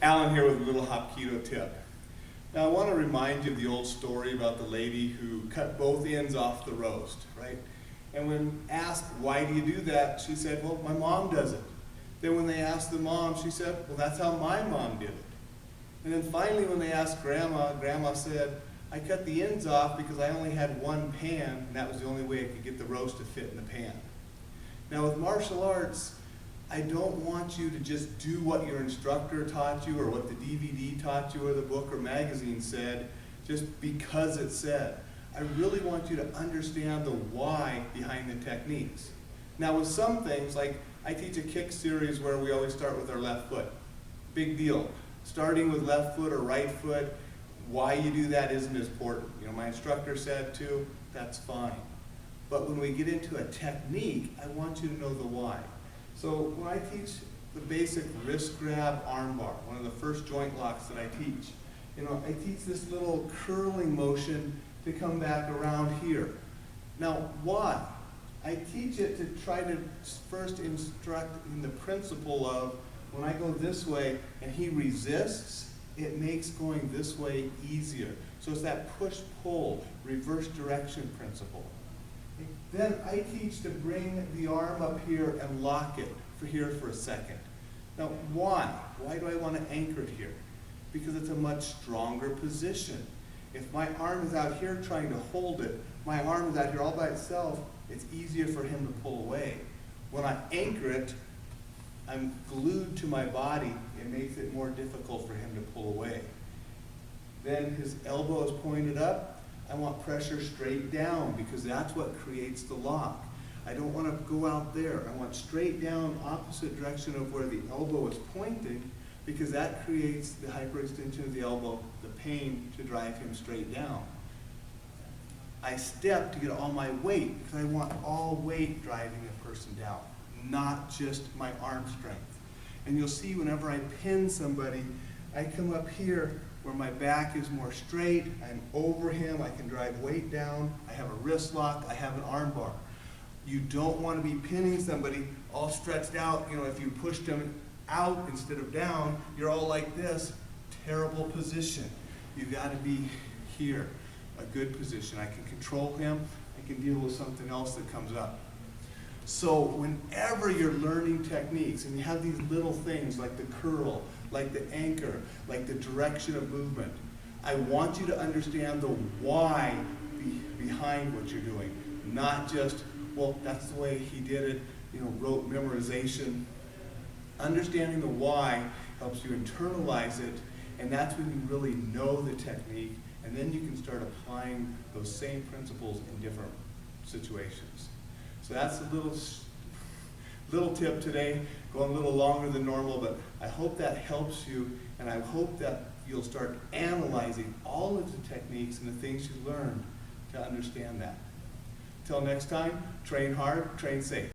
Alan here with a little Hapkido tip. Now I want to remind you of the old story about the lady who cut both ends off the roast, right? And when asked, why do you do that? She said, well, my mom does it. Then when they asked the mom, she said, well, that's how my mom did it. And then finally when they asked Grandma, Grandma said, I cut the ends off because I only had one pan, and that was the only way I could get the roast to fit in the pan. Now with martial arts, I don't want you to just do what your instructor taught you or what the DVD taught you or the book or magazine said just because it said. I really want you to understand the why behind the techniques. Now with some things, like I teach a kick series where we always start with our left foot. Big deal. Starting with left foot or right foot, why you do that isn't as important. You know, my instructor said to, that's fine. But when we get into a technique, I want you to know the why. So when I teach the basic wrist grab arm bar, one of the first joint locks that I teach, you know, I teach this little curling motion to come back around here. Now, why? I teach it to try to first instruct in the principle of when I go this way and he resists, it makes going this way easier. So it's that push-pull, reverse direction principle. Then I teach to bring the arm up here and lock it for a second. Now why? Why do I want to anchor it here? Because it's a much stronger position. If my arm is out here trying to hold it, my arm is out here all by itself, it's easier for him to pull away. When I anchor it, I'm glued to my body. It makes it more difficult for him to pull away. Then his elbow is pointed up. I want pressure straight down because that's what creates the lock. I don't want to go out there. I want straight down, opposite direction of where the elbow is pointing because that creates the hyperextension of the elbow, the pain to drive him straight down. I step to get all my weight because I want all weight driving a person down, not just my arm strength. And you'll see whenever I pin somebody, I come up here where my back is more straight, I'm over him, I can drive weight down, I have a wrist lock, I have an arm bar. You don't want to be pinning somebody all stretched out. You know, if you pushed them out instead of down, you're all like this, terrible position. You've got to be here, a good position. I can control him, I can deal with something else that comes up. So whenever you're learning techniques and you have these little things like the curl, like the anchor, like the direction of movement, I want you to understand the why behind what you're doing. Not just, well, that's the way he did it, you know, rote memorization. Understanding the why helps you internalize it, and that's when you really know the technique, and then you can start applying those same principles in different situations. So that's a little tip today, going a little longer than normal, but I hope that helps you, and I hope that you'll start analyzing all of the techniques and the things you learned to understand that. Till next time, train hard, train safe.